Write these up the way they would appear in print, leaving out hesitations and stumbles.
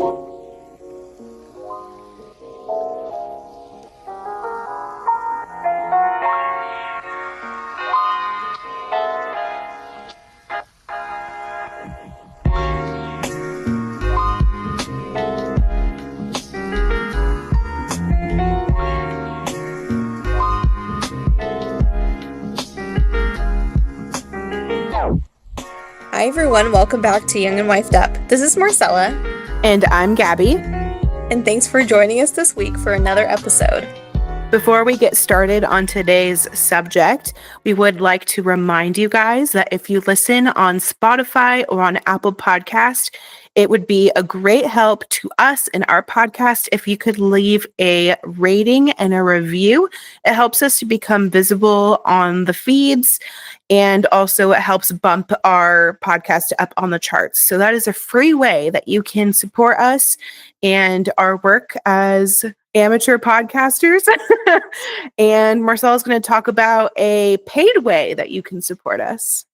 Hi everyone, welcome back to Young and Wifed Up. This is Marcella. And I'm Gabby. And thanks for joining us this week for another episode. Before we get started on today's subject, we would like to remind you guys that if you listen on Spotify or on Apple Podcast, it would be a great help to us in our podcast if you could leave a rating and a review. It helps us to become visible on the feeds, and also it helps bump our podcast up on the charts. So that is a free way that you can support us and our work as amateur podcasters. And Marcella is going to talk about a paid way that you can support us.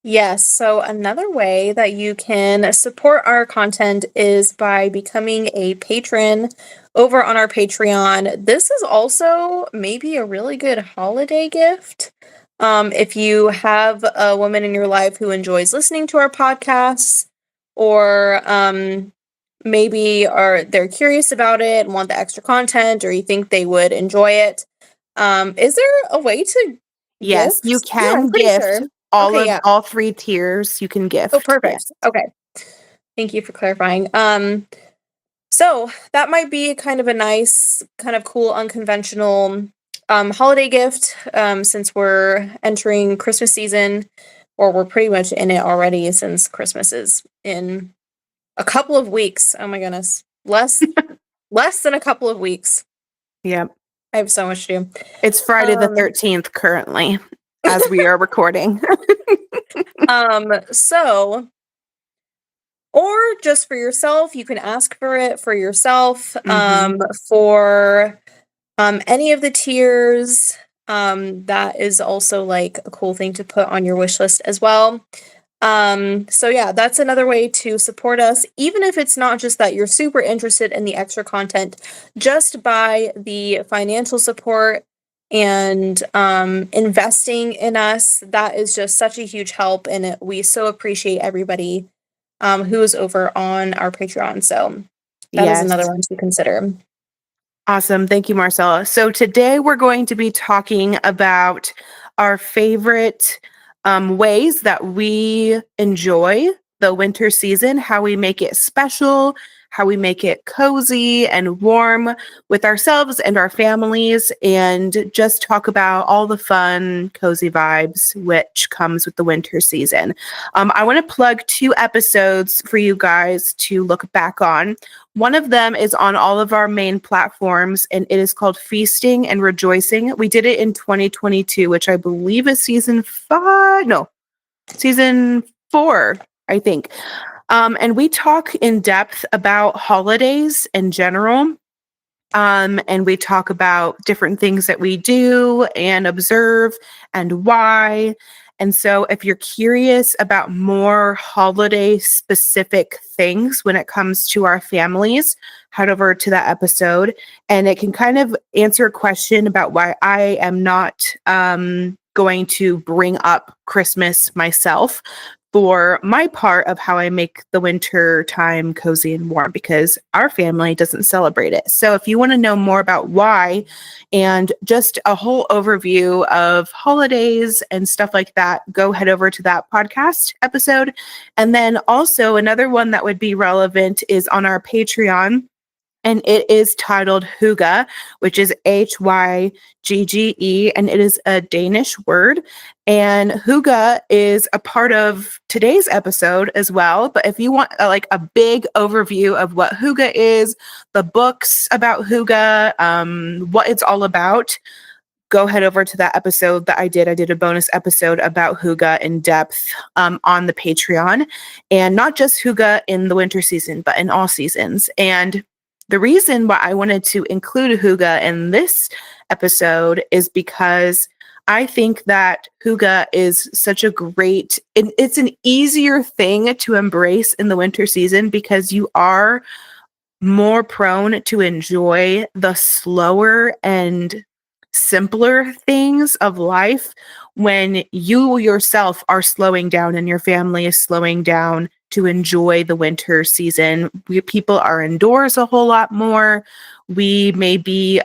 Yes, so another way that you can support our content is by becoming a patron over on our Patreon. This is also maybe a really good holiday gift. If you have a woman in your life who enjoys listening to our podcasts, or maybe they're curious about it and want the extra content, or you think they would enjoy it. Is there a way to Yes, gift? you can gift. Sure. All three tiers you can gift. Oh, perfect. Yes. Okay. Thank you for clarifying. So that might be kind of a nice, kind of cool, unconventional holiday gift, since we're entering Christmas season, or we're pretty much in it already since Christmas is in a couple of weeks. Oh my goodness. Less than a couple of weeks. Yep. I have so much to do. It's Friday the 13th currently as we are recording. So, or just for yourself, you can ask for it for yourself, for any of the tiers. That is also like a cool thing to put on your wish list as well. So yeah, that's another way to support us, even if it's not just that you're super interested in the extra content, just by the financial support and investing in us. That is just such a huge help, and we so appreciate everybody who is over on our Patreon. So that is another one to consider. Awesome. Thank you, Marcella. So today we're going to be talking about our favorite ways that we enjoy the winter season, how we make it special, how we make it cozy and warm with ourselves and our families, and just talk about all the fun, cozy vibes which comes with the winter season. I want to plug 2 episodes for you guys to look back on. One of them is on all of our main platforms, and it is called Feasting and Rejoicing. We did it in 2022, which I believe is season 4, I think. And we talk in depth about holidays in general. And we talk about different things that we do and observe and why. And so if you're curious about more holiday specific things when it comes to our families, head over to that episode, and it can kind of answer a question about why I am not going to bring up Christmas myself for my part of how I make the winter time cozy and warm, because our family doesn't celebrate it. So if you want to know more about why and just a whole overview of holidays and stuff like that, go head over to that podcast episode. And then also another one that would be relevant is on our Patreon. And it is titled Hygge, which is Hygge, and it is a Danish word. And Hygge is a part of today's episode as well. But if you want like a big overview of what Hygge is, the books about Hygge, what it's all about, go head over to that episode that I did. I did a bonus episode about Hygge in depth on the Patreon. And not just Hygge in the winter season, but in all seasons. And the reason why I wanted to include Hygge in this episode is because I think that hygge is such a great, it's an easier thing to embrace in the winter season because you are more prone to enjoy the slower and simpler things of life when you yourself are slowing down and your family is slowing down to enjoy the winter season. People are indoors a whole lot more. We may be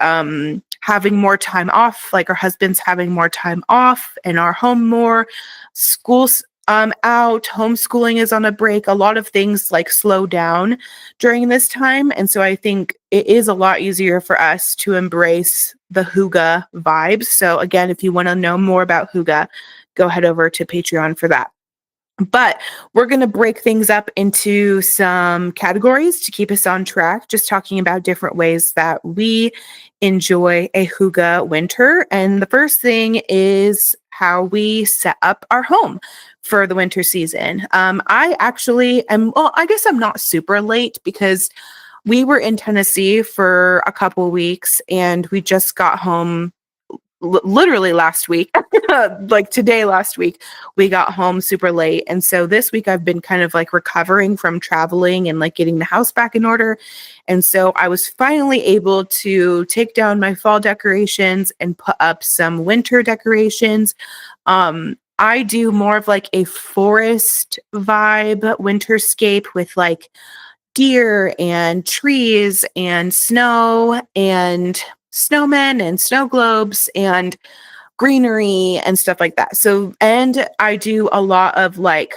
having more time off, like our husband's having more time off and our home more. School's out, homeschooling is on a break. A lot of things like slow down during this time. And so I think it is a lot easier for us to embrace the hygge vibes. So again, if you want to know more about hygge, go head over to Patreon for that. But we're going to break things up into some categories to keep us on track, just talking about different ways that we enjoy a hygge winter. And the first thing is how we set up our home for the winter season. I actually am, well, I guess I'm not super late because we were in Tennessee for a couple weeks and we just got home literally last week, like today, last week, we got home super late. And so this week I've been kind of like recovering from traveling and like getting the house back in order. And so I was finally able to take down my fall decorations and put up some winter decorations. I do more of like a forest vibe winterscape with like deer and trees and snow and snowmen and snow globes and greenery and stuff like that. So, and I do a lot of like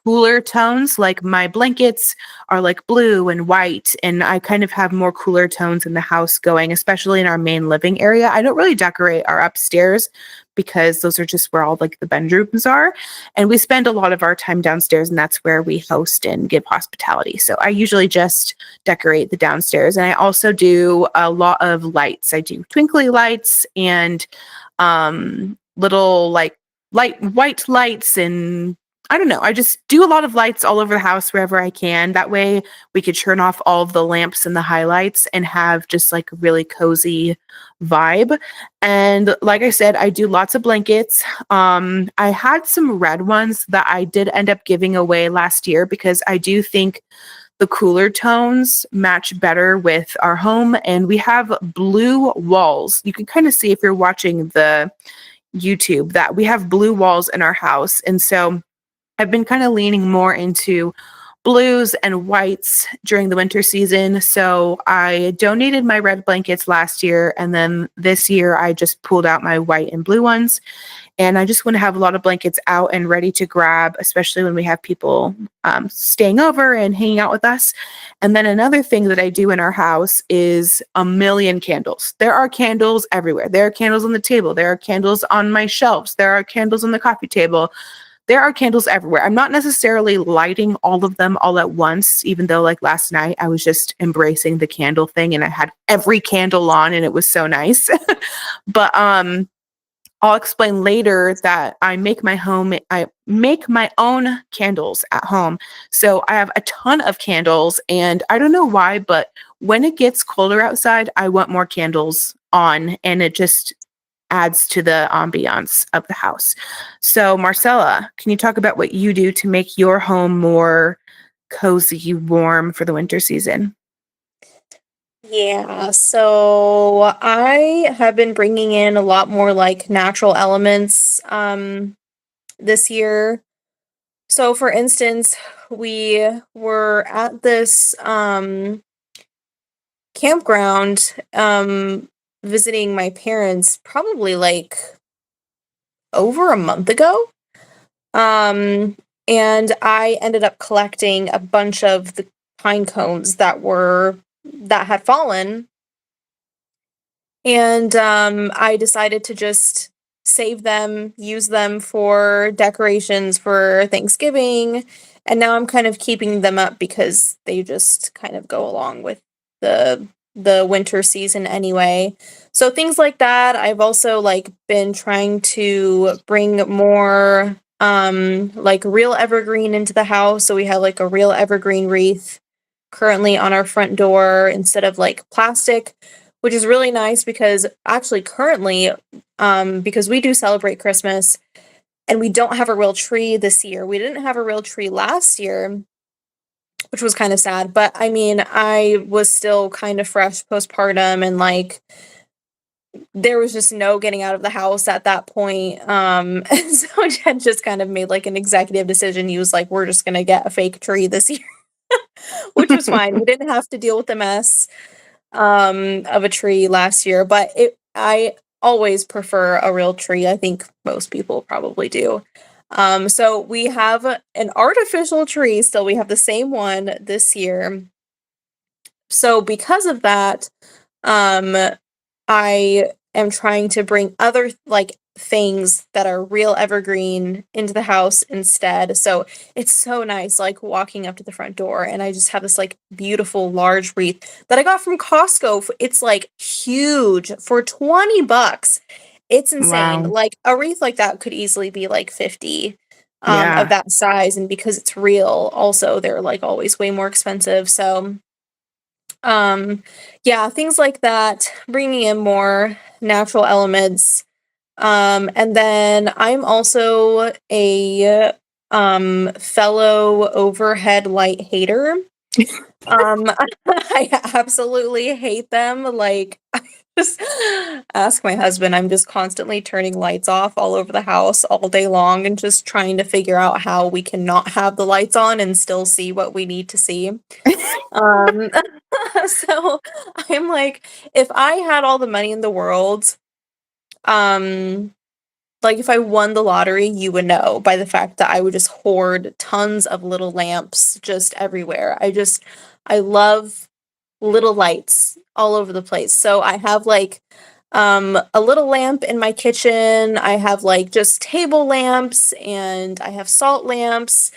cooler tones, like my blankets are like blue and white, and I kind of have more cooler tones in the house going, especially in our main living area. I don't really decorate our upstairs because those are just where all like the bedrooms are, and we spend a lot of our time downstairs, and that's where we host and give hospitality. So I usually just decorate the downstairs, and I also do a lot of lights. I do twinkly lights and little like light white lights, and I don't know. I just do a lot of lights all over the house wherever I can. That way we could turn off all of the lamps and the highlights and have just like a really cozy vibe. And like I said, I do lots of blankets. I had some red ones that I did end up giving away last year because I do think the cooler tones match better with our home. And we have blue walls. You can kind of see if you're watching the YouTube that we have blue walls in our house. And so I've been kind of leaning more into blues and whites during the winter season. So I donated my red blankets last year. And then this year I just pulled out my white and blue ones. And I just want to have a lot of blankets out and ready to grab, especially when we have people staying over and hanging out with us. And then another thing that I do in our house is a million candles. There are candles everywhere. There are candles on the table. There are candles on my shelves. There are candles on the coffee table. There are candles everywhere. I'm not necessarily lighting all of them all at once, even though like last night I was just embracing the candle thing and I had every candle on and it was so nice. But I'll explain later that I make my own candles at home. So I have a ton of candles and I don't know why, but when it gets colder outside, I want more candles on and it just adds to the ambiance of the house. So Marcella, can you talk about what you do to make your home more cozy, warm for the winter season? Yeah, so I have been bringing in a lot more like natural elements this year. So for instance, we were at this campground visiting my parents probably like over a month ago. Um and I ended up collecting a bunch of the pine cones that had fallen. And I decided to just save them, use them for decorations for Thanksgiving. And now I'm kind of keeping them up because they just kind of go along with the winter season anyway. So things like that. I've also like been trying to bring more like real evergreen into the house. So we have like a real evergreen wreath currently on our front door instead of like plastic, which is really nice because actually currently, because we do celebrate Christmas and we don't have a real tree this year. We didn't have a real tree last year, which was kind of sad. But I mean, I was still kind of fresh postpartum and like there was just no getting out of the house at that point. And so Jen just kind of made like an executive decision. He was like, we're just going to get a fake tree this year, which was fine. We didn't have to deal with the mess of a tree last year, but I always prefer a real tree. I think most people probably do. So we have an artificial tree still. We have the same one this year. So because of that, um, I am trying to bring other like things that are real evergreen into the house instead. So it's so nice, like walking up to the front door, and I just have this like beautiful large wreath that I got from Costco. It's like huge for $20. It's insane. Wow. Like a wreath like that could easily be like 50 of Yeah. that size, and because it's real, also they're like always way more expensive. So um, yeah, things like that, bringing in more natural elements. And then I'm also a fellow overhead light hater. Um, I absolutely hate them. Like, I just ask my husband. I'm just constantly turning lights off all over the house all day long and just trying to figure out how we can not have the lights on and still see what we need to see. Um, so I'm like, if I had all the money in the world, um, like if I won the lottery, you would know by the fact that I would just hoard tons of little lamps just everywhere. I love little lights all over the place. So I have like a little lamp in my kitchen. I have like just table lamps and I have salt lamps.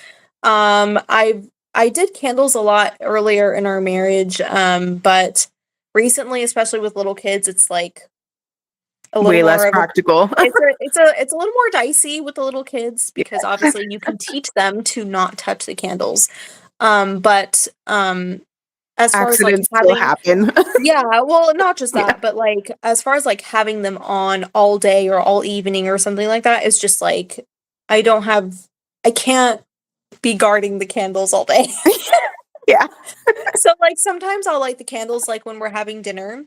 I did candles a lot earlier in our marriage, but recently, especially with little kids, it's like a little Way less more of a practical. it's a little more dicey with the little kids because obviously you can teach them to not touch the candles. But as far as like Accidents still having happen. yeah, well, not just Yeah. that, but like as far as like having them on all day or all evening or something like that, it's just like I don't have I can't be guarding the candles all day. Yeah. So like sometimes I'll light the candles like when we're having dinner.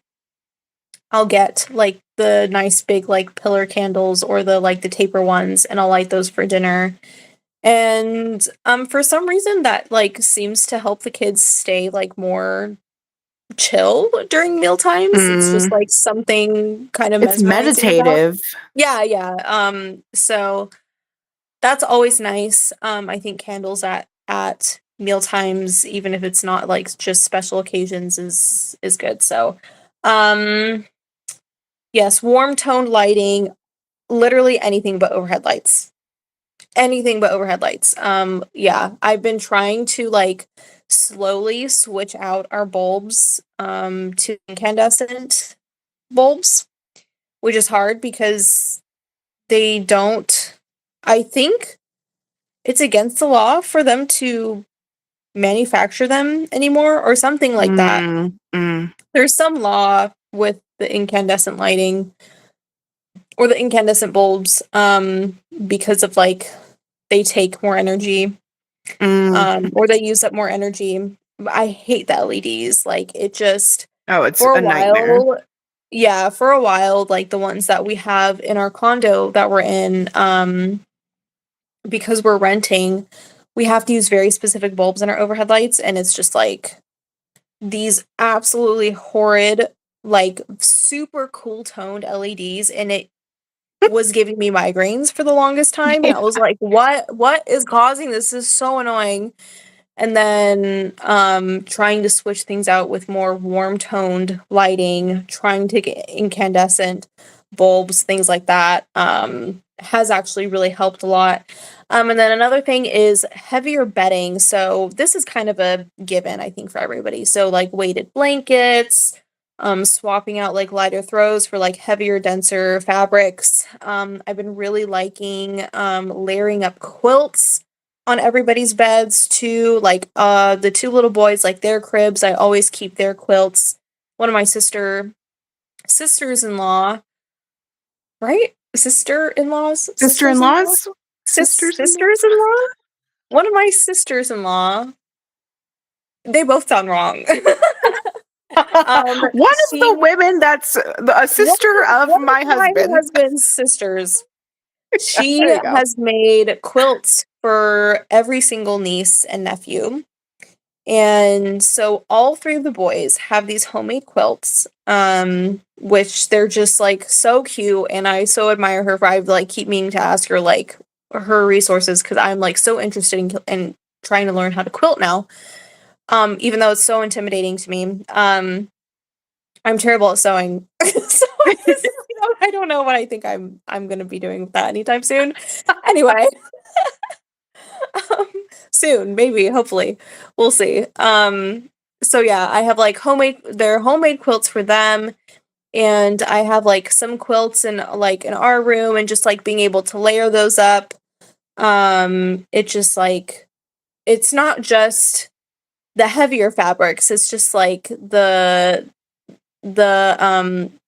I'll get like the nice big like pillar candles or the like the taper ones and I'll light those for dinner. And for some reason that like seems to help the kids stay like more chill during meal times. It's just Mm. like something kind of It's mesmerizing about. meditative. Yeah, yeah. So that's always nice. I think candles at meal times, even if it's not like just special occasions, is good. So, um, yes, warm toned lighting, literally anything but overhead lights. Anything but overhead lights. Yeah, I've been trying to like slowly switch out our bulbs to incandescent bulbs, which is hard because they don't I think it's against the law for them to manufacture them anymore or something like that. Mm, mm, There's some law with the incandescent lighting or the incandescent bulbs because of like they take more energy mm. or they use up more energy. I hate the LEDs. Like it just Oh, it's for a a nightmare. while, yeah, for a while, like the ones that we have in our condo that we're in, because we're renting, we have to use very specific bulbs in our overhead lights, and it's just like these absolutely horrid, like super cool toned LEDs, and it was giving me migraines for the longest time, and I was like, what is causing this? This is so annoying. And then trying to switch things out with more warm toned lighting, trying to get incandescent bulbs, things like that, has actually really helped a lot. And then another thing is heavier bedding. So this is kind of a given, I think, for everybody. So like weighted blankets, swapping out like lighter throws for like heavier, denser fabrics. I've been really liking layering up quilts on everybody's beds too. Like the two little boys, like their cribs, I always keep their quilts. One of my sister sisters-in-law, right? Sister-in-laws? Sisters-in-law? Sister-in-laws? Sisters-in-law? Sisters-in-law? One of my sisters-in-law, they both sound wrong. Um, One of she the women that's a sister of one of my my husband. husband's sisters, she There you go. has made quilts for every single niece and nephew. And so all three of the boys have these homemade quilts, which they're just like so cute. And I so admire her for I like keep meaning to ask her like her resources because I'm like so interested in trying to learn how to quilt now. Even though it's so intimidating to me. I'm terrible at sewing. So I don't know what I think I'm gonna be doing with that anytime soon. Anyway. Um, soon, maybe, hopefully. We'll see. So yeah, I have like homemade quilts for them, and I have like some quilts in our room and just like being able to layer those up. It just like it's not just the heavier fabrics, it's just like the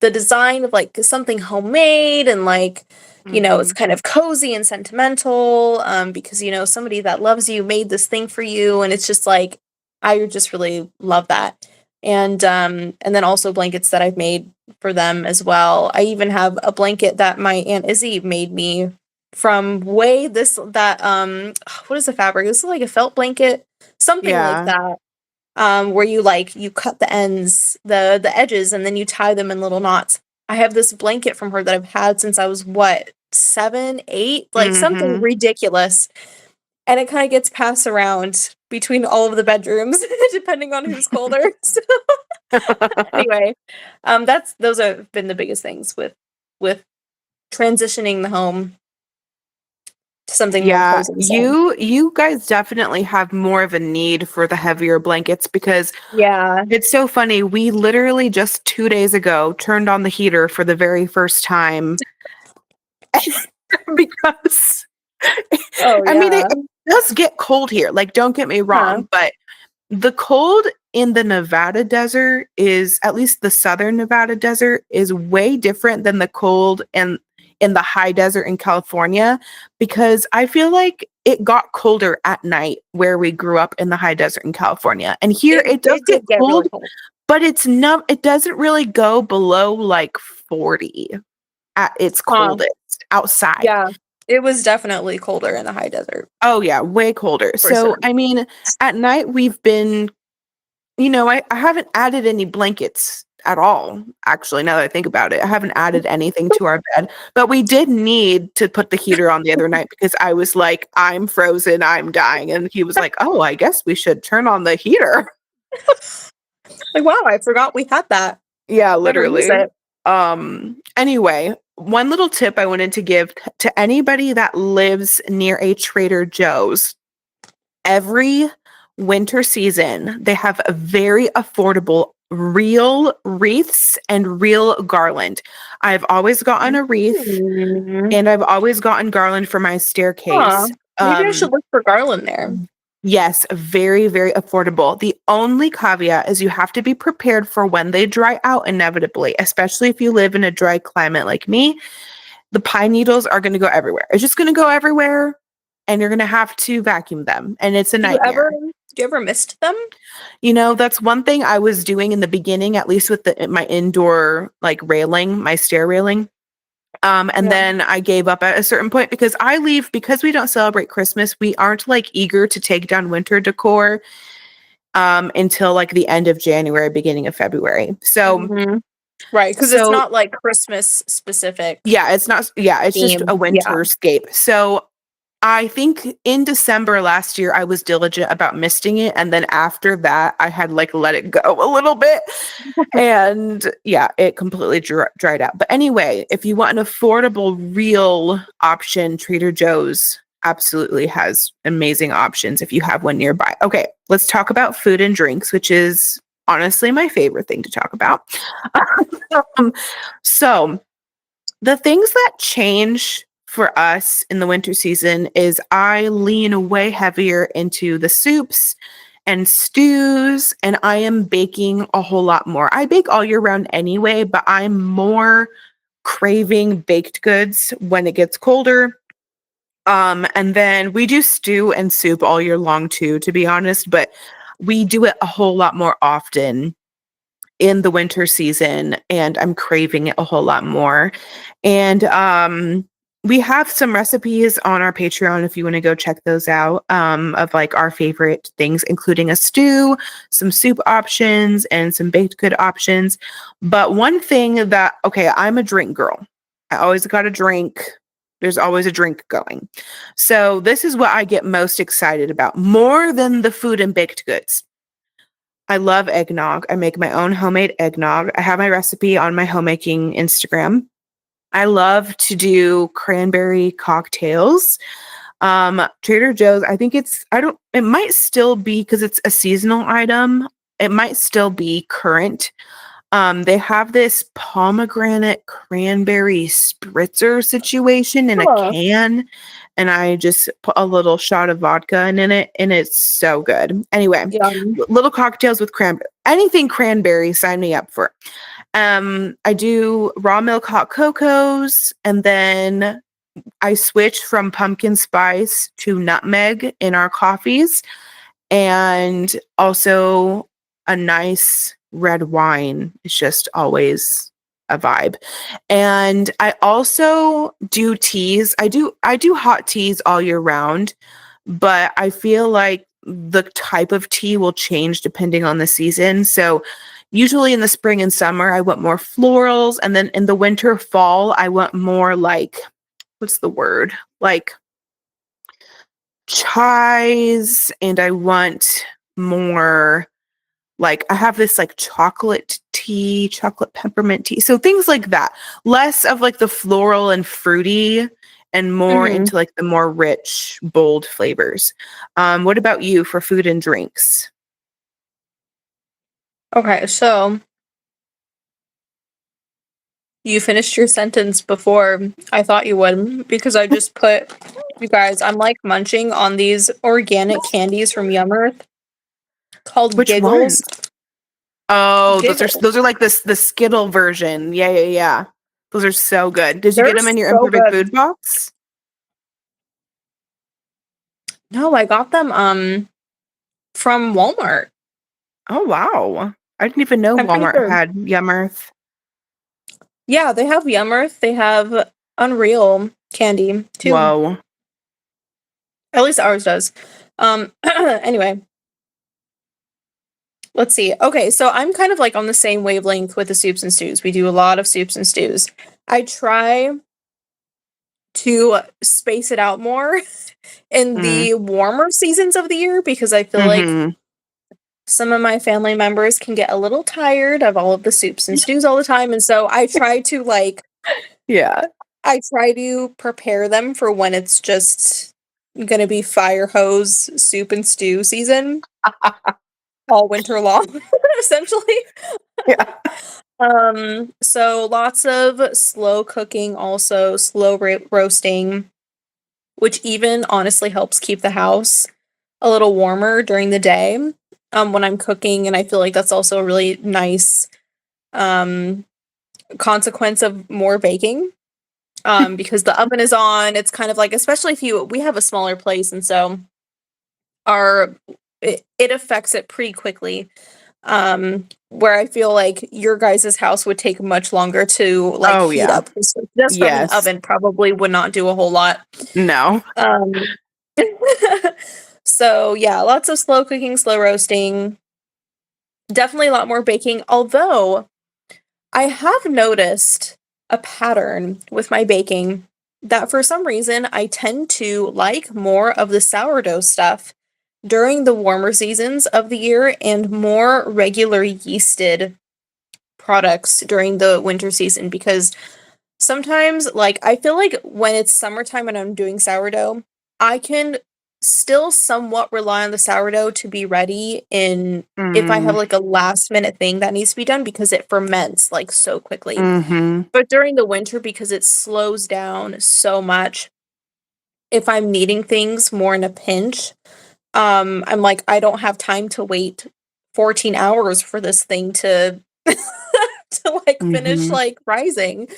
design of like something homemade and like it's kind of cozy and sentimental because somebody that loves you made this thing for you and it's just like I just really love that. And then also blankets that I've made for them as well. I even have a blanket that my Aunt Izzy made me from way this that what is the fabric? This is like a felt blanket, something like Yeah. that, where you cut the ends, the edges, and then you tie them in little knots. I have this blanket from her that I've had since I was what 7, 8, like something Mm-hmm. ridiculous, and it kind of gets passed around between all of the bedrooms depending on who's colder. So anyway, those have been the biggest things with transitioning the home to something more Yeah, cozy. So you guys definitely have more of a need for the heavier blankets because yeah. it's so funny. We literally just 2 days ago turned on the heater for the very first time because Oh I mean yeah. it does get cold here. Like, don't get me Huh. wrong, but the cold in the Nevada desert is, at least the southern Nevada desert, is way different than the cold in the high desert in California because I feel like it got colder at night where we grew up in the high desert in California. And here it does It get did get really cold, cold. but it doesn't really go below like 40 at its Huh. coldest outside. Yeah. It was definitely colder in the high desert, Oh yeah, way colder. for So sure. I mean, at night we've been, I haven't added any blankets at all. Actually, now that I think about it, I haven't added anything to our bed, but we did need to put the heater on the other night because I was like, I'm frozen, I'm dying. And he was like, oh, I guess we should turn on the heater. Like, wow, I forgot we had that. Yeah, Never use literally. it. Anyway, one little tip I wanted to give to anybody that lives near a Trader Joe's. Every winter season, they have a very affordable real wreaths and real garland. I've always gotten a wreath Mm. and I've always gotten garland for my Huh. staircase. Maybe I should look for garland there. Yes, very, very affordable. The only caveat is you have to be prepared for when they dry out inevitably, especially if you live in a dry climate like me. The pine needles are going to go everywhere. It's just going to go everywhere and you're going to have to vacuum them. And it's a nightmare. Do you ever mist them? That's one thing I was doing in the beginning, at least with my indoor like railing, my stair railing. And Yeah. then I gave up at a certain point because we don't celebrate Christmas. We aren't like eager to take down winter decor until like the end of January, beginning of February. So, Mhm. Right, because it's so not like Christmas specific yeah, it's not, yeah, it's just a theme. Yeah. winterscape. So I think in December last year, I was diligent about misting it. And then after that, I had like let it go a little bit. And yeah, it completely dried out. But anyway, if you want an affordable, real option, Trader Joe's absolutely has amazing options if you have one nearby. Okay, let's talk about food and drinks, which is honestly my favorite thing to talk about. um, so, the things that change for us in the winter season is I lean way heavier into the soups and stews, and I am baking a whole lot more. I bake all year round anyway, but I'm more craving baked goods when it gets colder. And then we do stew and soup all year long too, to be honest, but we do it a whole lot more often in the winter season, and I'm craving it a whole lot more. And we have some recipes on our Patreon if you want to go check those out, of like our favorite things, including a stew, some soup options, and some baked good options. But one thing that, okay, I'm a drink girl. I always got a drink. There's always a drink going. So this is what I get most excited about, more than the food and baked goods. I love eggnog. I make my own homemade eggnog. I have my recipe on my homemaking Instagram. I love to do cranberry cocktails. Trader Joe's, I think it might still be, because it's a seasonal item, it might still be current. They have this pomegranate cranberry spritzer situation in a Huh. can, and I just put a little shot of vodka in it, and it's so good. Anyway, Yum. little cocktails with cranberry, anything cranberry, sign me up for. I do raw milk hot cocos, and then I switch from pumpkin spice to nutmeg in our coffees, and also a nice red wine is just always a vibe. And I also do teas. I do hot teas all year round, but I feel like the type of tea will change depending on the season. So usually in the spring and summer I want more florals, and then in the winter fall I want more like, what's the word? Like chais, and I want more, like, I have this like chocolate tea, chocolate peppermint tea. So things like that. Less of like the floral and fruity, and more Hmm. into like the more rich, bold flavors. What about you for food and drinks? Okay, so you finished your sentence before I thought you would, because I just put, you guys, I'm like munching on these organic candies from Yum Earth called Which Giggles. ones? Oh, Giggles. those are like this the Skittle version. Yeah, yeah, yeah. Those are so good. Did you They're get them in your so imperfect good. food box? No, I got them from Walmart. Oh wow. I didn't even know I'm pretty Walmart sure. had Yum Earth. Yeah, they have Yum Earth. They have Unreal candy too. Whoa. At least ours does. Anyway, let's see. Okay, so I'm kind of like on the same wavelength with the soups and stews. We do a lot of soups and stews. I try to space it out more in Mm. the warmer seasons of the year, because I feel like Mm-hmm. some of my family members can get a little tired of all of the soups and stews all the time, and so Yeah. I try to prepare them for when it's just gonna be fire hose soup and stew season all winter long, essentially. Yeah. So lots of slow cooking, also slow roasting, which even honestly helps keep the house a little warmer during the day, when I'm cooking, and I feel like that's also a really nice um consequence of more baking. Because the oven is on, it's kind of like, especially if we have a smaller place, and so our it affects it pretty quickly. Where I feel like your guys' house would take much longer to like Oh heat yeah. up. So just from an Yes. oven probably would not do a whole lot. No. Um, so yeah, lots of slow cooking, slow roasting. Definitely a lot more baking. Although I have noticed a pattern with my baking that for some reason I tend to like more of the sourdough stuff during the warmer seasons of the year, and more regular yeasted products during the winter season, because sometimes, like, I feel like when it's summertime and I'm doing sourdough, I can still somewhat rely on the sourdough to be ready in if I have Mm. like a last minute thing that needs to be done, because it ferments like so quickly. Mm-hmm. But during the winter, because it slows down so much, if I'm needing things more in a pinch, I'm like, I don't have time to wait 14 hours for this thing to to like finish Mhm. like rising.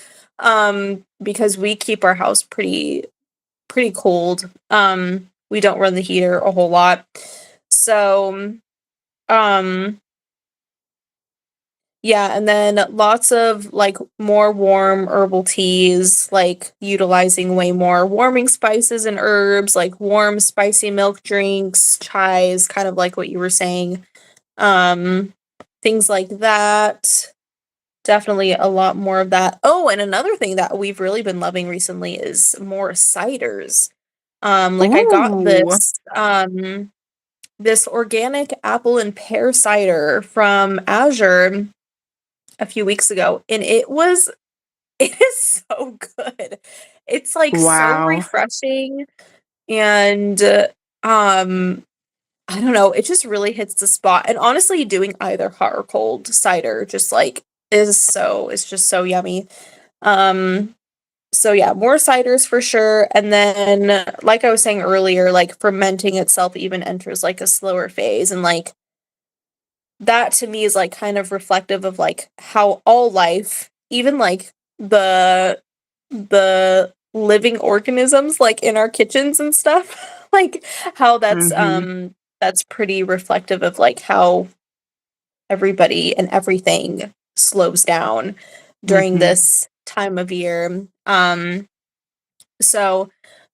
Because we keep our house pretty cold. We don't run the heater a whole lot. So, um yeah, and then lots of like more warm herbal teas, like utilizing way more warming spices and herbs, like warm spicy milk drinks, chais, kind of like what you were saying. Um Things like that. Definitely a lot more of that. Oh, and another thing that we've really been loving recently is more ciders. Like I got Ooh. this organic apple and pear cider from Azure a few weeks ago, and it is so good. It's like so Wow. refreshing and I don't know, it just really hits the spot. And honestly, doing either hot or cold cider just like it's just so yummy. Um so yeah, more ciders for sure. And then like I was saying earlier, like fermenting itself even enters like a slower phase, and like that to me is like kind of reflective of like how all life, even like the the living organisms like in our kitchens and stuff, like how Mhm. that's pretty reflective of like how everybody and everything slows down during Mhm. this time of year. So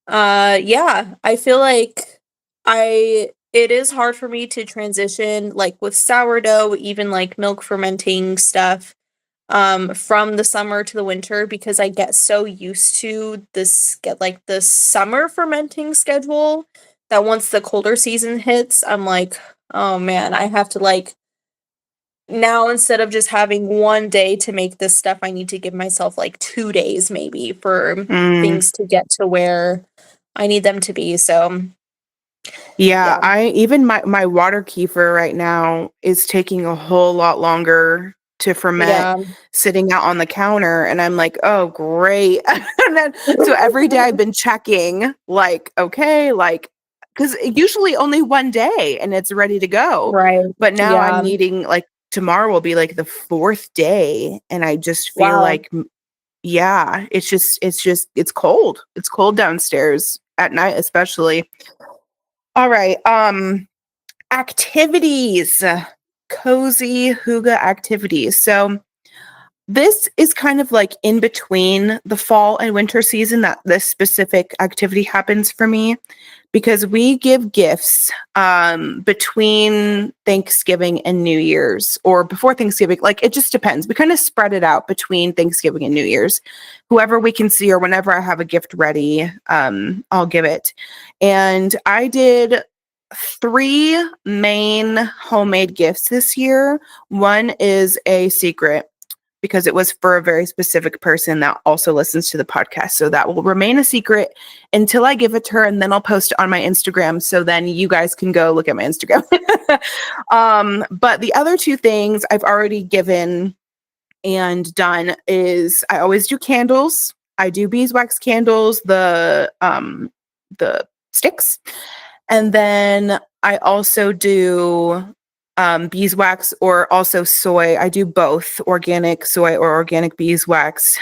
yeah, I feel like I it is hard for me to transition like with sourdough, even like milk fermenting stuff from the summer to the winter, because I get so used to the summer fermenting schedule that once the colder season hits, I'm like, oh man, I have to like now, instead of just having 1 day to make this stuff, I need to give myself like 2 days maybe for Mm. things to get to where I need them to be. So Yeah, yeah. I even my water kefir right now is taking a whole lot longer to ferment Yeah. sitting out on the counter, and I'm like, "Oh, great." And then so every day I've been checking like, okay, like cuz usually only 1 day and it's ready to go. Right. But now I'm Yeah. needing like tomorrow will be like the 4th day and I just feel Wow. like yeah, it's cold. It's cold downstairs at night especially. All right. Activities. Cozy Hygge activities. So this is kind of like in between the fall and winter season that this specific activity happens for me because we give gifts between Thanksgiving and New Year's or before Thanksgiving. Like it just depends. We kind of spread it out between Thanksgiving and New Year's. Whoever we can see or whenever I have a gift ready, I'll give it. And I did 3 main homemade gifts this year. One is a secret because it was for a very specific person that also listens to the podcast. So that will remain a secret until I give it to her and then I'll post it on my Instagram. So then you guys can go look at my Instagram. But the other 2 things I've already given and done is I always do candles. I do beeswax candles, the sticks. And then I also do beeswax or also soy. I do both organic soy or organic beeswax,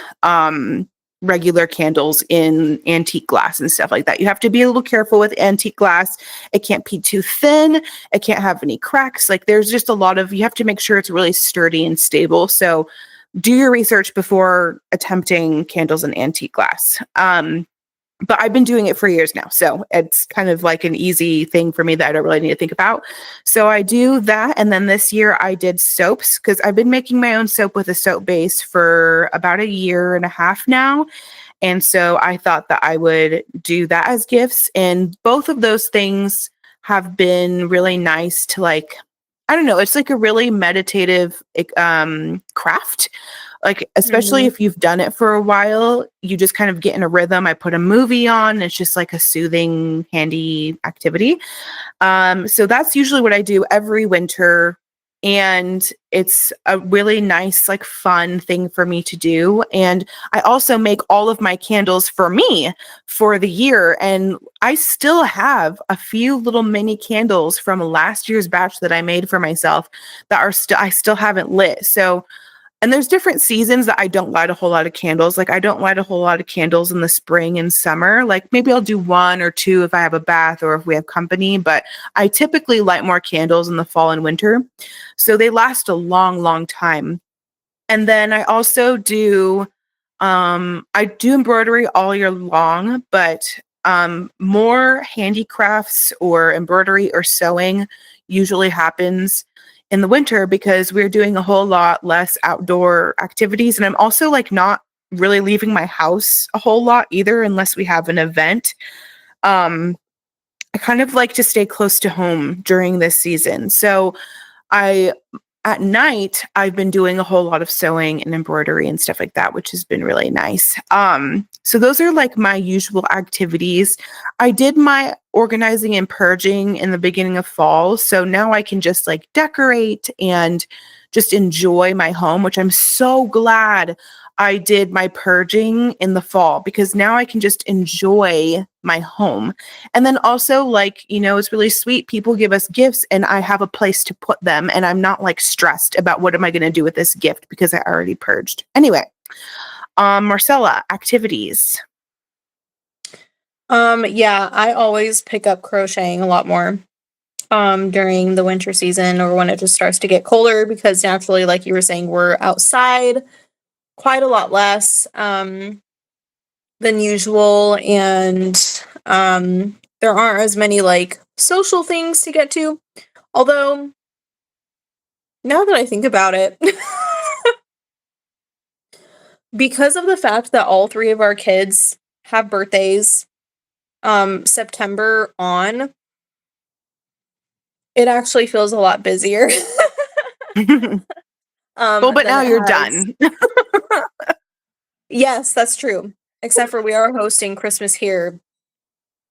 regular candles in antique glass and stuff like that. You have to be a little careful with antique glass. It can't be too thin. It can't have any cracks. Like there's just a lot of, you have to make sure it's really sturdy and stable. So do your research before attempting candles in antique glass. But I've been doing it for years now. So it's kind of like an easy thing for me that I don't really need to think about. So I do that. And then this year I did soaps because I've been making my own soap with a soap base for about a year and a half now. And so I thought that I would do that as gifts. And both of those things have been really nice to like, I don't know, it's like a really meditative craft. Like, especially Mhm. if you've done it for a while, you just kind of get in a rhythm. I put a movie on, it's just like a soothing, handy activity. So that's usually what I do every winter. And it's a really nice, like, fun thing for me to do. And I also make all of my candles for me for the year. And I still have a few little mini candles from last year's batch that I made for myself that are still, I still haven't lit. So, and there's different seasons that I don't light a whole lot of candles. Like, I don't light a whole lot of candles in the spring and summer. Like, maybe I'll do one or two if I have a bath or if we have company, but I typically light more candles in the fall and winter. So they last a long, long time. And then I do embroidery all year long, but more handicrafts or embroidery or sewing usually happens in the winter because we're doing a whole lot less outdoor activities. And I'm also like not really leaving my house a whole lot either, unless we have an event. Um, I kind of like to stay close to home during this season. So I at night I've been doing a whole lot of sewing and embroidery and stuff like that, which has been really nice. So those are like my usual activities. I did my organizing and purging in the beginning of fall, so now I can just like decorate and just enjoy my home, which I'm so glad I did my purging in the fall because now I can just enjoy my home. And then also, like, it's really sweet. People give us gifts and I have a place to put them. And I'm not like stressed about what am I going to do with this gift because I already purged. Anyway, Marcella, activities. Yeah, I always pick up crocheting a lot more during the winter season or when it just starts to get colder because naturally, like you were saying, we're outside quite a lot less than usual, and there aren't as many like social things to get to. Although now that I think about it, because of the fact that all three of our kids have birthdays September on, it actually feels a lot busier. Well, but Than now it you're has. done. Yes, that's true. Except for we are hosting Christmas here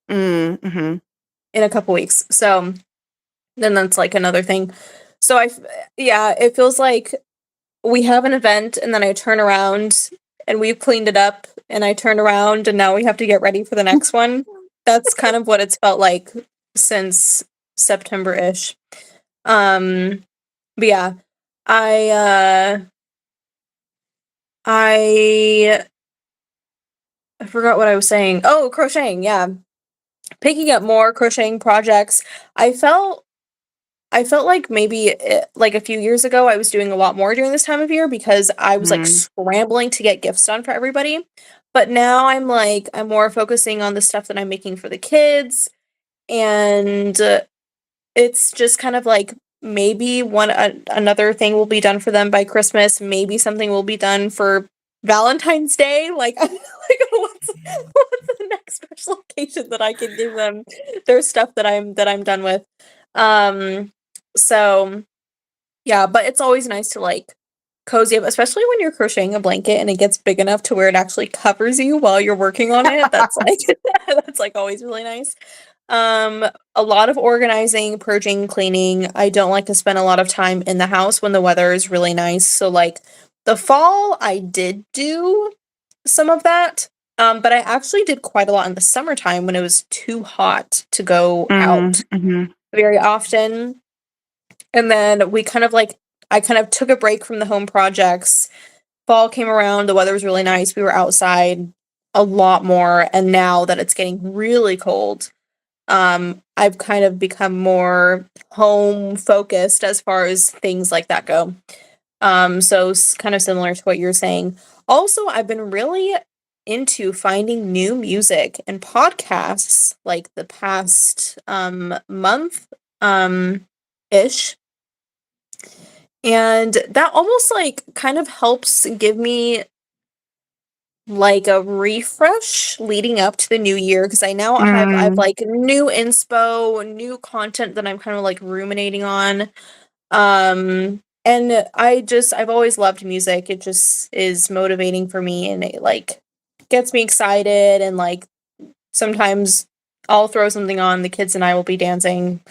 Mm-hmm. in a couple weeks. So then that's like another thing. So yeah, it feels like we have an event and then I turn around and we've cleaned it up and I turn around and now we have to get ready for the next one. That's kind of what it's felt like since September-ish. But yeah, I I forgot what I was saying. Oh, crocheting, yeah. Picking up more crocheting projects. I felt I felt like maybe like a few years ago I was doing a lot more during this time of year because I was like Mm. scrambling to get gifts done for everybody. But now I'm more focusing on the stuff that I'm making for the kids and it's just kind of like maybe another thing will be done for them by Christmas, maybe something will be done for Valentine's Day. Like, like what's the next special occasion that I can give them? There's stuff that I'm done with. Um, so yeah, but it's always nice to like cozy up, especially when you're crocheting a blanket and it gets big enough to where it actually covers you while you're working on it. That's like that's like always really nice. Um, a lot of organizing, purging, cleaning. I don't like to spend a lot of time in the house when the weather is really nice. So like the fall, I did do some of that. But I actually did quite a lot in the summertime when it was too hot to go out Mm-hmm. very often. And then I kind of took a break from the home projects. Fall came around, the weather was really nice. We were outside a lot more. And now that it's getting really cold, I've kind of become more home focused as far as things like that go. So kind of similar to what you're saying. Also, I've been really into finding new music and podcasts like the past month ish. And that almost like kind of helps give me like a refresh leading up to the new year because I now I've Mm. like new inspo, new content that I'm kind of like ruminating on. And I've always loved music. It just is motivating for me and it like gets me excited and like sometimes I'll throw something on, the kids and I will be dancing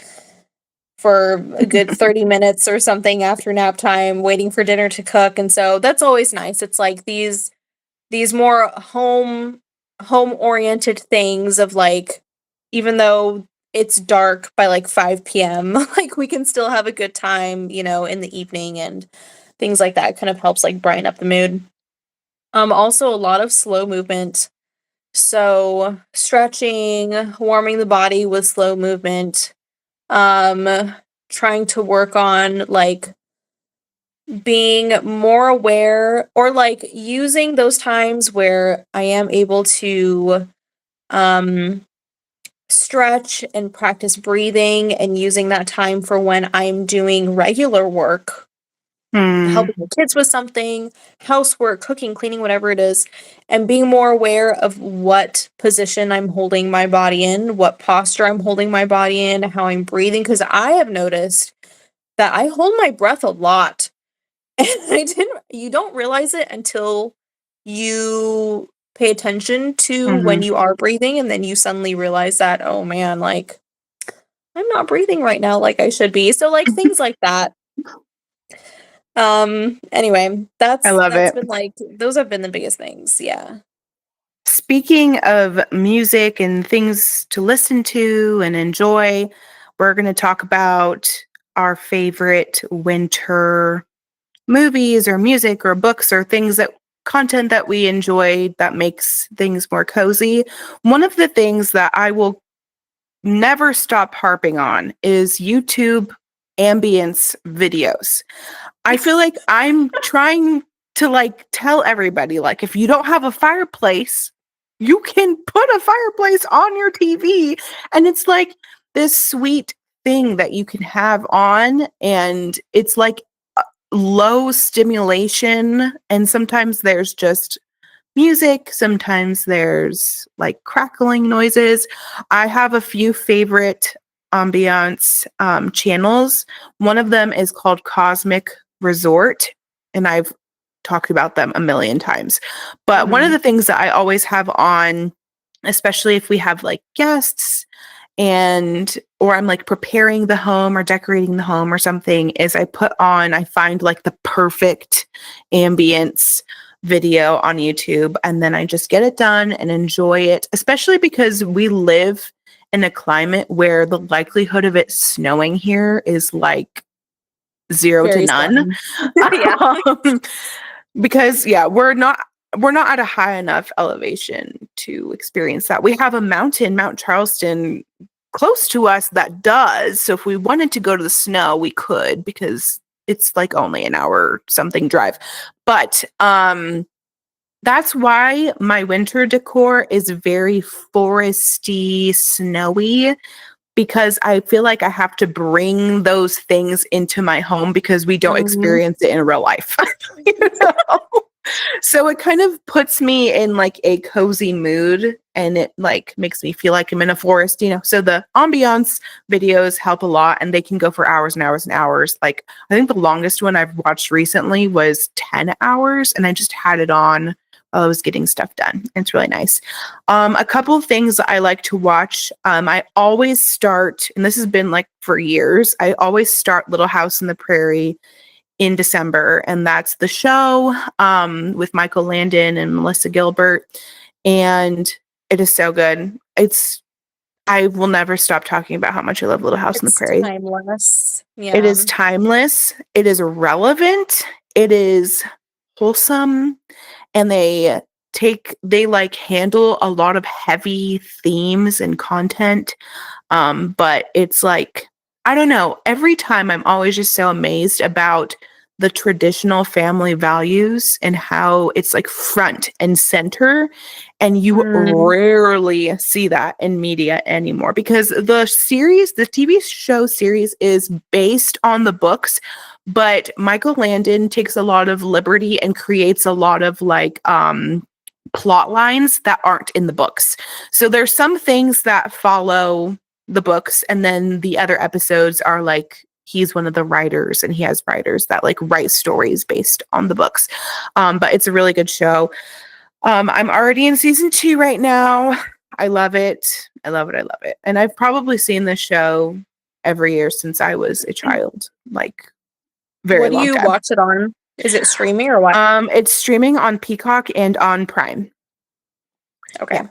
for a good 30 minutes or something after nap time, waiting for dinner to cook, and so that's always nice. It's like these more home-oriented things of, like, even though it's dark by, like, 5 p.m., like, we can still have a good time, in the evening and things like that kind of helps, like, brighten up the mood. Also a lot of slow movement, so stretching, warming the body with slow movement, um, trying to work on, like, being more aware or, like, using those times where I am able to, um, stretch and practice breathing and using that time for when I'm doing regular work, Hmm. helping the kids with something, housework, cooking, cleaning, whatever it is, and being more aware of what position I'm holding my body in, what posture I'm holding my body in, how I'm breathing. Because I have noticed that I hold my breath a lot. And you don't realize it until you pay attention to when Mhm. you are breathing, and then you suddenly realize that, "Oh, man, like, I'm not breathing right now like I should be." So, like, things like that. Anyway, I that's love that's it. been, like, those have been the biggest things, yeah. Speaking of music and things to listen to and enjoy, we're going to talk about our favorite winter movies or music or books or things that content that we enjoy that makes things more cozy. One of the things that I will never stop harping on is YouTube ambience videos. I feel like I'm trying to like tell everybody like if you don't have a fireplace, you can put a fireplace on your TV and it's like this sweet thing that you can have on and it's like low stimulation and sometimes there's just music, sometimes there's like crackling noises. I have a few favorite ambiance channels. One of them is called Cosmic Resort, and I've talked about them a million times. But one of Mhm. the things that I always have on, especially if we have like guests and or I'm like preparing the home or decorating the home or something is I find like the perfect ambience video on YouTube and then I just get it done and enjoy it, especially because we live in a climate where the likelihood of it snowing here is like 0 to Very none. slim. Yeah. Um, because yeah, we're not at a high enough elevation to experience that. We have a mountain, Mount Charleston, close to us that does. So if we wanted to go to the snow, we could because it's like only an hour something drive. But that's why my winter decor is very foresty, snowy because I feel like I have to bring those things into my home because we don't Mhm. experience it in real life. You know? So it kind of puts me in like a cozy mood and it like makes me feel like I'm in a forest, you know. So the ambiance videos help a lot and they can go for hours and hours and hours. Like I think the longest one I've watched recently was 10 hours and I just had it on while I was getting stuff done. It's really nice. A couple of things that I like to watch. I always start, and this has been like for years, I always start Little House in the Prairie in December, and that's the show with Michael Landon and Melissa Gilbert, and it is so good. It's I will never stop talking about how much I love Little House on the It's Prairie. timeless. It Yeah. is timeless. It is relevant. It is wholesome, and they like handle a lot of heavy themes and content but it's like, I don't know, every time I'm always just so amazed about the traditional family values and how it's like front and center. And you Mm. rarely see that in media anymore because the TV show series is based on the books, but Michael Landon takes a lot of liberty and creates a lot of like, plot lines that aren't in the books. So there's some things that follow the books and then the other episodes are like he's one of the writers and he has writers that like write stories based on the books but it's a really good show. I'm already in season 2 right now. I love it. I love it. I love it. And I've probably seen this show every year since I was a child, like very What do long you time. watch it on? Is it streaming or what? It's streaming on Peacock and on Prime. Okay. Yeah.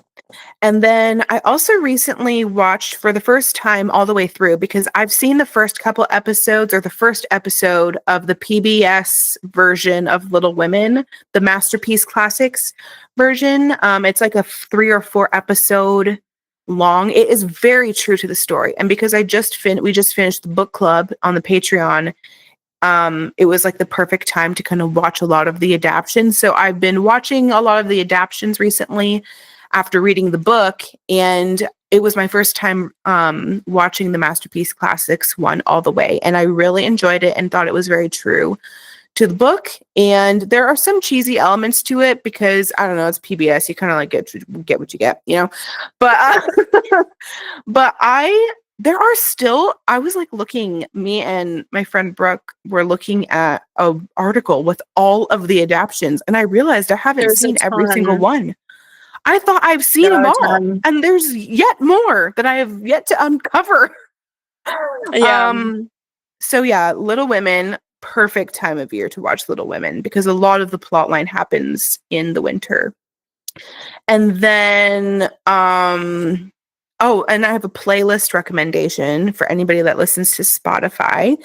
And then I also recently watched for the first time all the way through, because I've seen the first couple episodes or the first episode of the PBS version of Little Women, the Masterpiece Classics version. It's like a 3 or 4 episode long. It is very true to the story. And because we just finished the book club on the Patreon, it was like the perfect time to kind of watch a lot of the adaptions. So I've been watching a lot of the adaptions recently after reading the book, and it was my first time watching the Masterpiece Classics one all the way, and I really enjoyed it and thought it was very true to the book. And there are some cheesy elements to it because I don't know, it's PBS, you kind of like get what you get, you know. But but I was like looking, me and my friend Brooke were looking at an article with all of the adaptions, and I realized I haven't There's a seen every single ton. one. I thought I've seen There them are a all, ton. and there's yet more that I have yet to uncover. Yeah. Um, so yeah, Little Women, perfect time of year to watch Little Women because a lot of the plot line happens in the winter. And then oh, and I have a playlist recommendation for anybody that listens to Spotify.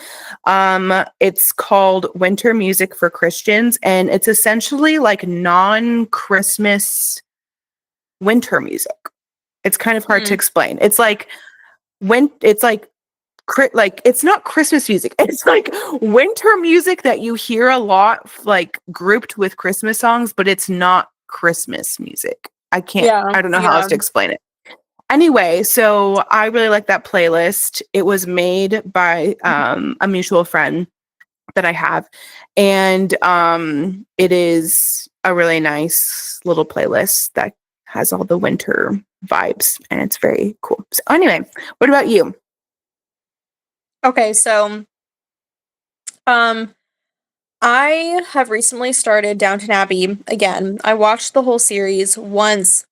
It's called Winter Music for Christians, and it's essentially like non-Christmas winter music. It's kind of hard to Hmm. explain. It's like it's not Christmas music. It's like winter music that you hear a lot, like grouped with Christmas songs, but it's not Christmas music. Yeah. I don't know how else Yeah. to explain it. Anyway, so I really like that playlist. It was made by a mutual friend that I have, and it is a really nice little playlist that has all the winter vibes, and it's very cool. So anyway, what about you? Okay, so um I have recently started Downton Abbey again. I watched the whole series once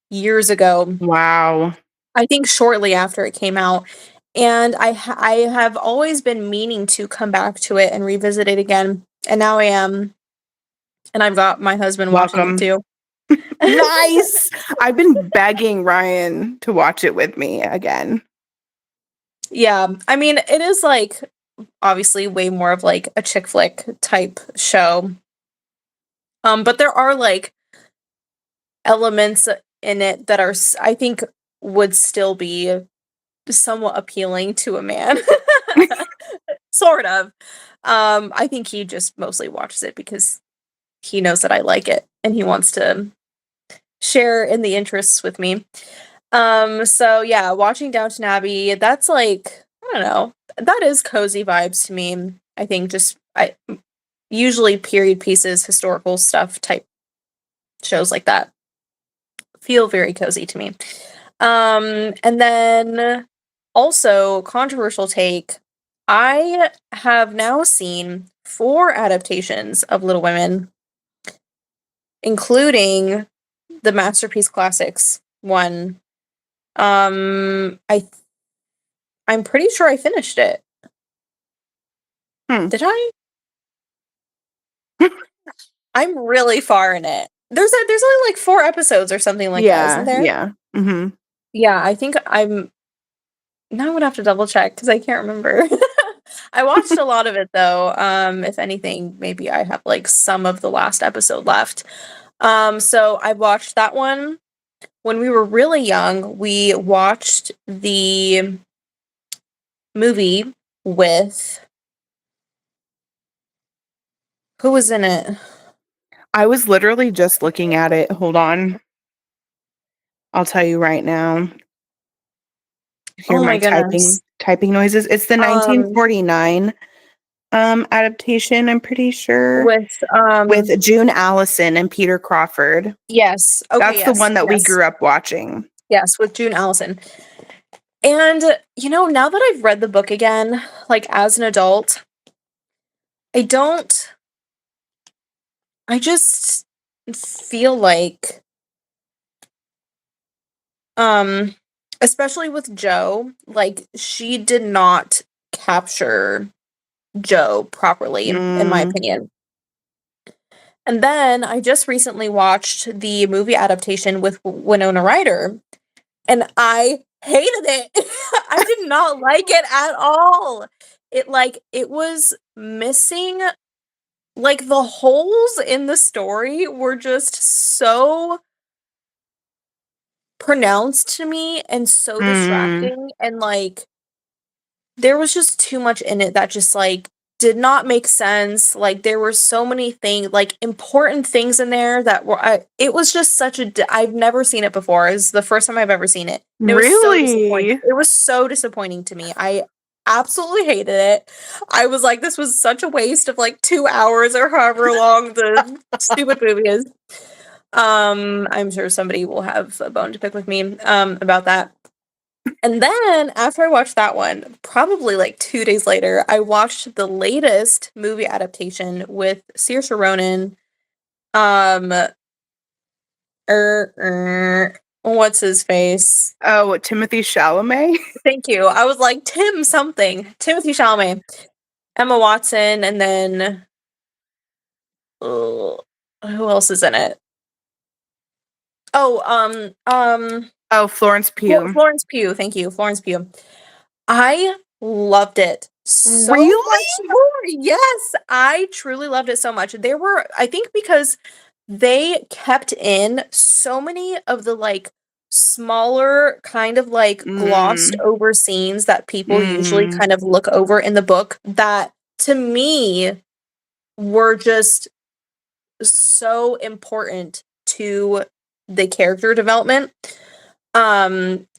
years ago, Wow. I think shortly after it came out, and I have always been meaning to come back to it and revisit it again, and now I am, and I've got my husband watching it Welcome. too. Nice. I've been begging Ryan to watch it with me again. Yeah, I mean, it is, like, obviously way more of, like, a chick flick type show, but there are, like, elements in it that are I think would still be somewhat appealing to a man. Sort of. I think he just mostly watches it because he knows that I like it, and he wants to share in the interests with me. So yeah, watching Downton Abbey, that's like, I don't know, that is cozy vibes to me. I think just I usually period pieces, historical stuff type shows like that feel very cozy to me. And then also controversial take, I have now seen 4 adaptations of Little Women, including the Masterpiece Classics one. Um, I th- I'm pretty sure I finished it. Hmm. Did I? I'm really far in it. There's only like 4 episodes or something like that, isn't Yeah, there? yeah. Hmm. Yeah, I think I'm now I'm gonna have to double check because I can't remember. I watched a lot of it though. If anything, maybe I have like some of the last episode left. So I watched that one when we were really young. We watched the movie with who was in it? I was literally just looking at it. Hold on. I'll tell you right now. Hear Oh my my goodness. typing noises. It's the Um, 1949 adaptation, I'm pretty sure, with with June Allison and Peter Crawford. yes. Okay, That's the yes. one that we Yes. grew up watching. Yes, with June Allison. And now that I've read the book again, like as an adult, I don't I just feel like um especially with Joe, like, she did not capture Joe properly, in my Mm, opinion. And then I just recently watched the movie adaptation with Winona Ryder, and I hated it. I did not like it at all. It was missing, like, the holes in the story were just so pronounced to me and so mm, distracting, and, like, there was just too much in it that just, like, did not make sense. Like, there were so many things, like, important things in there that were it was just such a I've never seen it before. It's the first time I've ever seen it, and it was so disappointing. really? It was so disappointing to me. I absolutely hated it. I was like, "This was such a waste of, like, 2 hours or however long the stupid movie is." I'm sure somebody will have a bone to pick with me, about that. And then after I watched that one, probably like 2 days later, I watched the latest movie adaptation with Saoirse Ronan. Um, what's his face? Oh, Timothy Chalamet? Thank you. I was like Tim something. Timothy Chalamet, Emma Watson, and then uh, who else is in it? Oh, Oh, Florence Pugh. Florence Pugh. Thank you, Florence Pugh. I loved it so Really? much more. Yes, I truly loved it so much. There were, I think, because they kept in so many of the, like, smaller, kind of, like, glossed Mm, over scenes that people usually mm. kind of look over in the book that, to me, were just so important to the character development.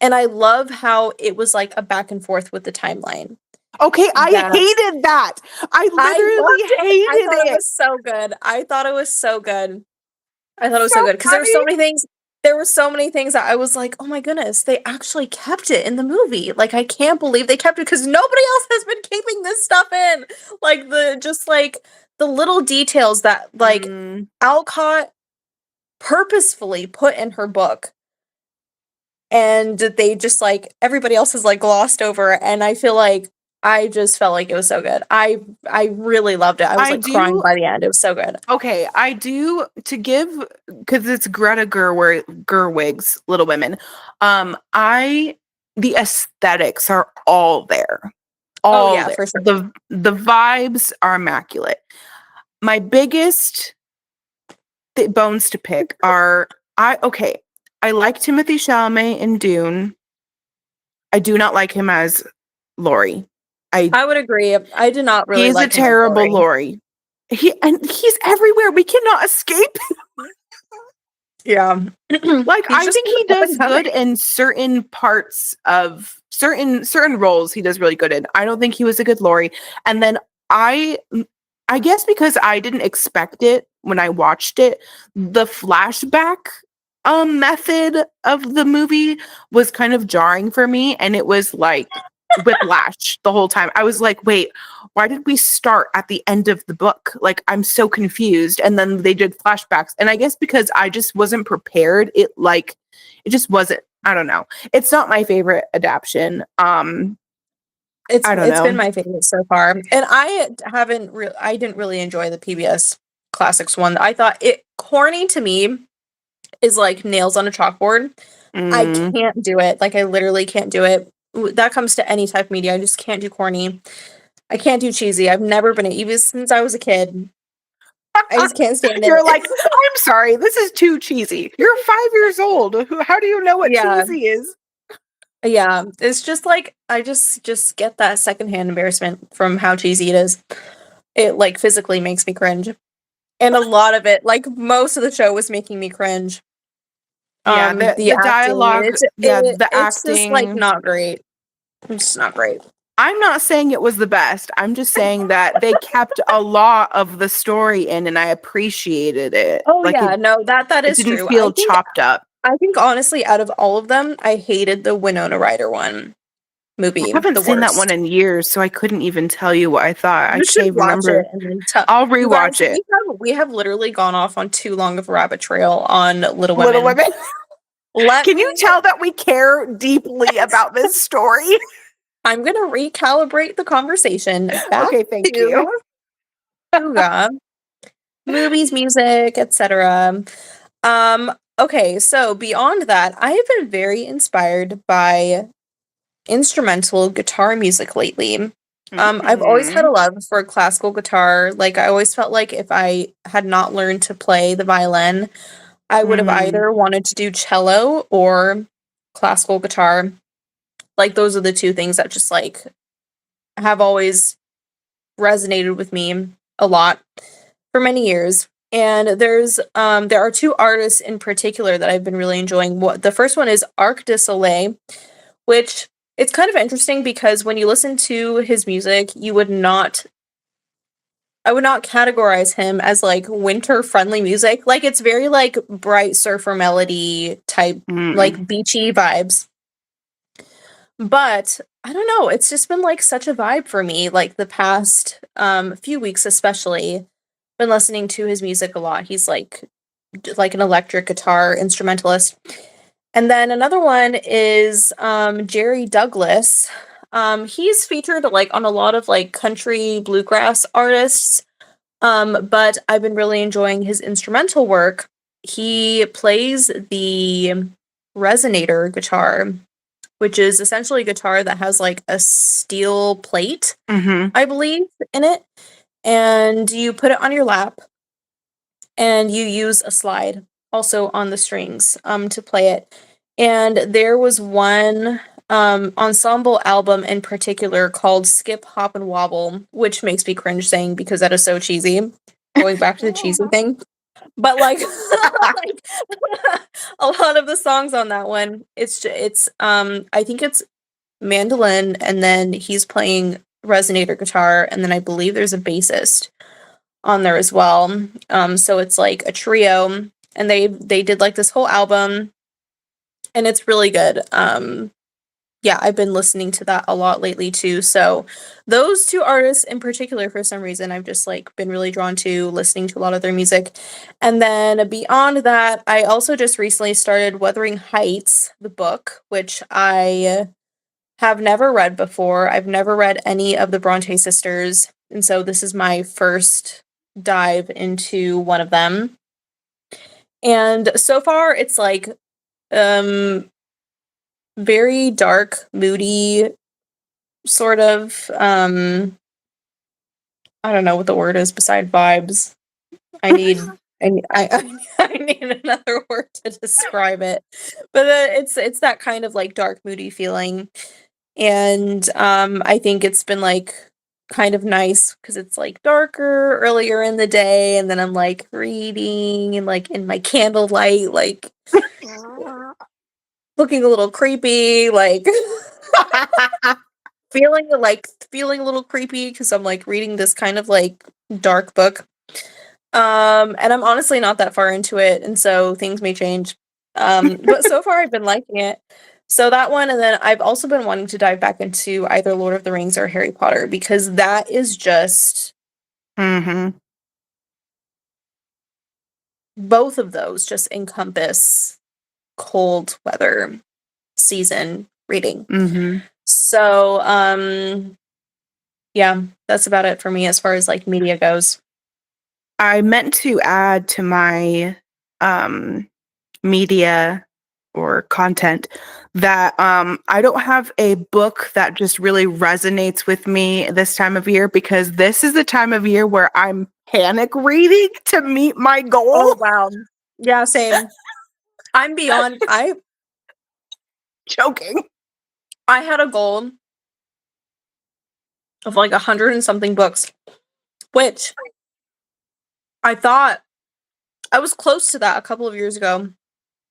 And I love how it was like a back and forth with the timeline. Okay, I That hated that. I I loved literally it. I thought hated it it. was so good. I thought it was so good. I thought it was So so good because funny. there were so many things that I was like, "Oh my goodness, they actually kept it in the movie." Like, I can't believe they kept it because nobody else has been keeping this stuff in. Like, the little details that, like, Mm. Alcott purposefully put in her book, and they just, like, everybody else has, like, glossed over, and I feel like I just felt like it was so good. I really loved it. I was, I like, crying do. by the end. It was so good. Okay, I do to give because it's Greta Gerwig's Little Women. I the aesthetics are all there, Oh, all yeah, there. for sure. The vibes are immaculate. My biggest bones to pick are I okay. I like Timothy Chalamet in Dune. I do not like him as Laurie. I I would agree. I did not He really is a like him as terrible Laurie. Laurie. He's everywhere. We cannot escape. Yeah. Like He's I just think he up and does good coming. in certain parts of certain roles he does really good in. I don't think he was a good Laurie. And then I I guess because I didn't expect it when I watched it, the flashback method of the movie was kind of jarring for me and it was like whiplash the whole time. I was like, "Wait, why did we start at the end of the book? Like I'm so confused." And then they did flashbacks. And I guess because I just wasn't prepared, it just wasn't, I don't know. It's not my favorite adaptation. I don't It's been know. my favorite so far, and I didn't really enjoy the PBS Classics one. I thought it corny to me is like nails on a chalkboard. I Mm. can't do it. Like, I literally can't do it. That comes to any type of media. I just can't do corny. I can't do cheesy. I've never been even since I was a kid. I just can't stand You're it. like, I'm sorry, this is too cheesy. You're 5 years old. How do you know what Yeah. cheesy is? Yeah. It's just like I just get that secondhand embarrassment from how cheesy it is. It, like, physically makes me cringe. And a lot of it, like, most of the show was making me cringe. Yeah, The the acting, dialogue, yeah, the it's just, like, acting. not great. It's just not great. I'm not saying it was the best. I'm just saying that they kept a lot of the story in and I appreciated it. Oh, Like yeah, no, that it is didn't true. feel chopped up. I think honestly, out of all of them, I hated the Winona Ryder I movie haven't the seen that one worst. in years, so I couldn't even tell you what I thought. I You should can't even watch it remember. and then tell I'll you guys, rewatch it. we have literally gone off on too long of a rabbit trail on Little Little Women. Women. Let Can you me tell that we care deeply about this story? I'm gonna recalibrate the conversation back Okay, thank you. to yoga, movies, music, etc. Okay, so beyond that, I have been very inspired by instrumental guitar music lately. I've always had Mhm. a love for classical guitar. Like, I always felt like if I had not learned to play the violin, I would have Mhm. either wanted to do cello or classical guitar. Like, those are the two things that just, like, have always resonated with me a lot for many years. And there are two artists in particular that I've been really enjoying. What the first one is Arc de Soleil, which it's kind of interesting because when you listen to his music, you would not I would not categorize him as like winter friendly music. Like it's very like bright surfer melody type, Mm. like beachy vibes. But I don't know, it's just been like such a vibe for me like the past few weeks especially. Been listening to his music a lot. He's like an electric guitar instrumentalist. And then another one is Jerry Douglas. He's featured like on a lot of like country bluegrass artists. But I've been really enjoying his instrumental work. He plays the resonator guitar, which is essentially a guitar that has like a steel plate, Mhm. I believe, in it. And you put it on your lap and you use a slide also on the strings to play it. And there was one ensemble album in particular called Skip, Hop, and Wobble, which makes me cringe saying because that is so cheesy. Going back to the cheesy thing. But like, like a lot of the songs on that one, it's I think it's mandolin and then he's playing resonator guitar and then I believe there's a bassist on there as well. So it's like a trio, and they did like this whole album, and it's really good. Yeah, I've been listening to that a lot lately too. So those two artists in particular, for some reason, I've just like been really drawn to listening to a lot of their music. And then beyond that, I also just recently started Wuthering Heights, the book, which I have never read before. I've never read any of the Bronte sisters, and so this is my first dive into one of them. And so far it's like um very dark, moody sort of I don't know what the word is beside vibes. I need I need another word to describe it. But it's that kind of like dark moody feeling. And, I think it's been, like, kind of nice because it's, like, darker earlier in the day, and then I'm, like, reading and, like, in my candlelight, like, looking a little creepy, like, feeling a little creepy because 'cause I'm, like, reading this kind of, like, dark book. And I'm honestly not that far into it, and so things may change. But so far I've been liking it. So that one, and then I've also been wanting to dive back into either Lord of the Rings or Harry Potter because that is just Mhm. both of those just encompass cold weather season reading. Mhm. So, yeah, that's about it for me as far as like media goes. I meant to add to my um media or content that I don't have a book that just really resonates with me this time of year because this is the time of year where I'm panic reading to meet my Oh goal. wow. Yeah, same. I'm beyond Joking. I had a goal of like 100 and something books, which I thought I was close to that a couple of years ago.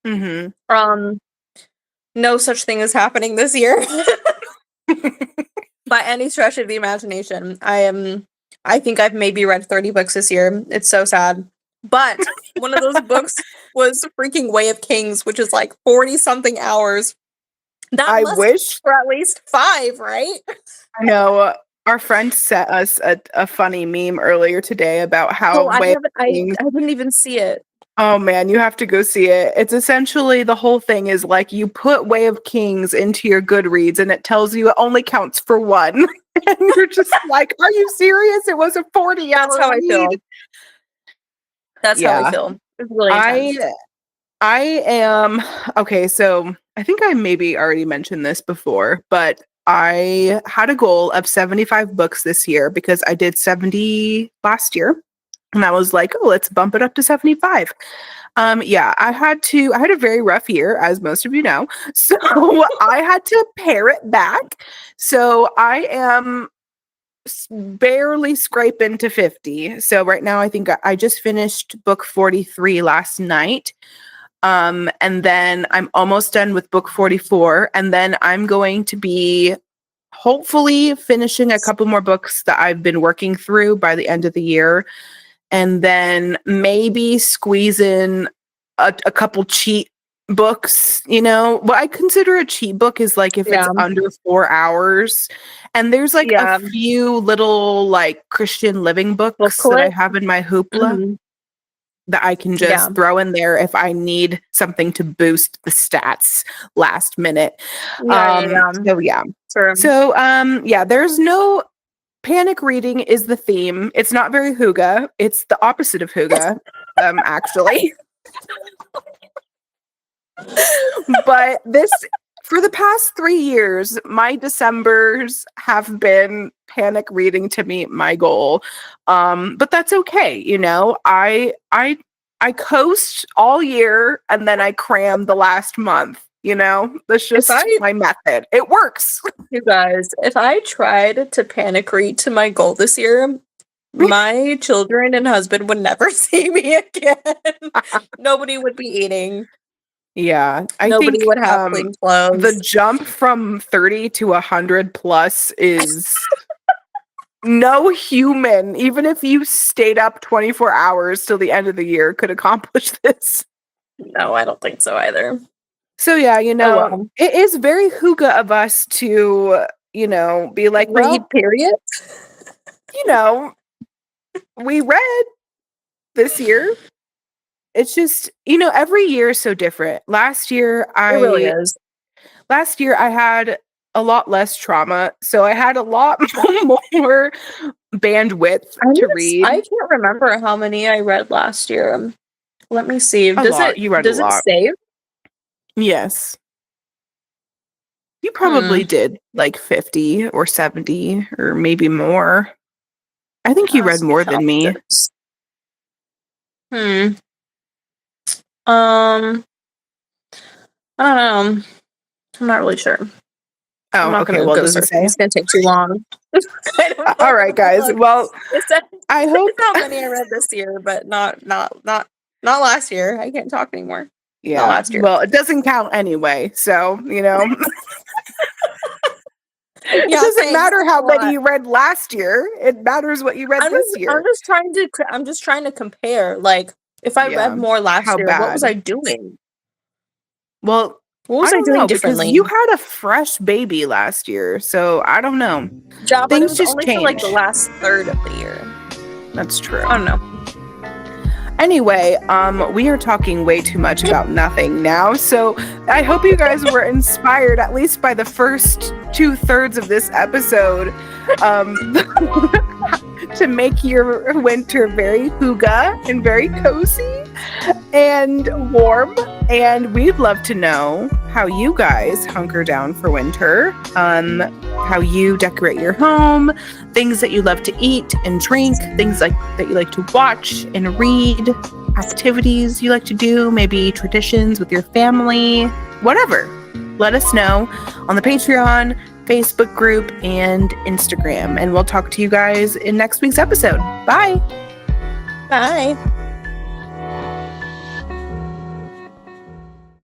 Mhm. Um, no such thing is happening this year by any stretch of the imagination. I think I've maybe read 30 books this year. It's so sad. But one of those books was freaking Way of Kings, which is like 40 something hours. That I must be wish for at least 5, right? I know our friend sent us a funny meme earlier today about how Oh, I way haven't I things I didn't even see it. Oh man, you have to go see it. It's essentially the whole thing is like you put Way of Kings into your Goodreads and it tells you it only counts for one. And you're just like, are you serious? It was a 40-hour That's how I read. feel. That's how I Yeah. feel. It's really I intense. I am okay, so I think I maybe already mentioned this before, but I had a goal of 75 books this year because I did 70 last year. And I was like, oh, let's bump it up to 75. Yeah, I had a very rough year, as most of you know. So I had to pare it back. So I am barely scraping to 50. So right now I think I just finished book 43 last night. And then I'm almost done with book 44. And then I'm going to be hopefully finishing a couple more books that I've been working through by the end of the year. And then maybe squeeze in a couple cheat books. What I consider a cheat book is like if it's Yeah. under 4 hours. And there's like Yeah. a few little like Christian living books that I Booklet. have in my hoopla Mhm. that I can Yeah. just throw in there if I need something to boost the stats last minute. Yeah. So yeah. Sure. So yeah, there's no panic reading is the theme. It's not very Hygge. It's the opposite of Hygge, actually. But for the past 3 years, my Decembers have been panic reading to meet my goal. But that's okay. I coast all year and then I cram the last month. That's just my method. It works. You guys, if I tried to panic read to my goal this year, my children and husband would never see me again. Nobody would be eating. Yeah, I Nobody think would have clean the clothes. jump from 30 to 100 plus is no human, even if you stayed up 24 hours till the end of the year, could accomplish this. No, I don't think so either. So yeah, Oh well. it is very Hygge of us to, be like, Read, well, period. We read this year. It's just, every year is so different. Last year It really is. I had a lot less trauma, so I had a lot more bandwidth to read. I can't remember how many I read last year. Let me see. You read a lot. Does it save? Yes. You probably did like 50 or 70 or maybe more. I think you read more than me. I don't know. I'm not really sure. Oh, okay. Well, does it say? It's gonna take too long. All right, guys. Well, I hope how many I read this year, but not last year. I can't talk anymore. Yeah. Not last year. Well, it doesn't count anyway. So it doesn't matter how many you read last year. It matters what you read this year. I'm just trying to compare. Like, if I read more last year, what was I doing? Well, what was I doing differently? Because you had a fresh baby last year, so I don't know. Yeah, but it was just only change. for like the last third of the year. That's true. I don't know. Anyway, we are talking way too much about nothing now, so I hope you guys were inspired, at least by the first 2/3 of this episode, to make your winter very Hygge and very cozy and warm. And we'd love to know how you guys hunker down for winter, how you decorate your home, things that you love to eat and drink, things that you like to watch and read, activities you like to do, maybe traditions with your family, whatever. Let us know on the Patreon, Facebook group, and Instagram. And we'll talk to you guys in next week's episode. Bye. Bye.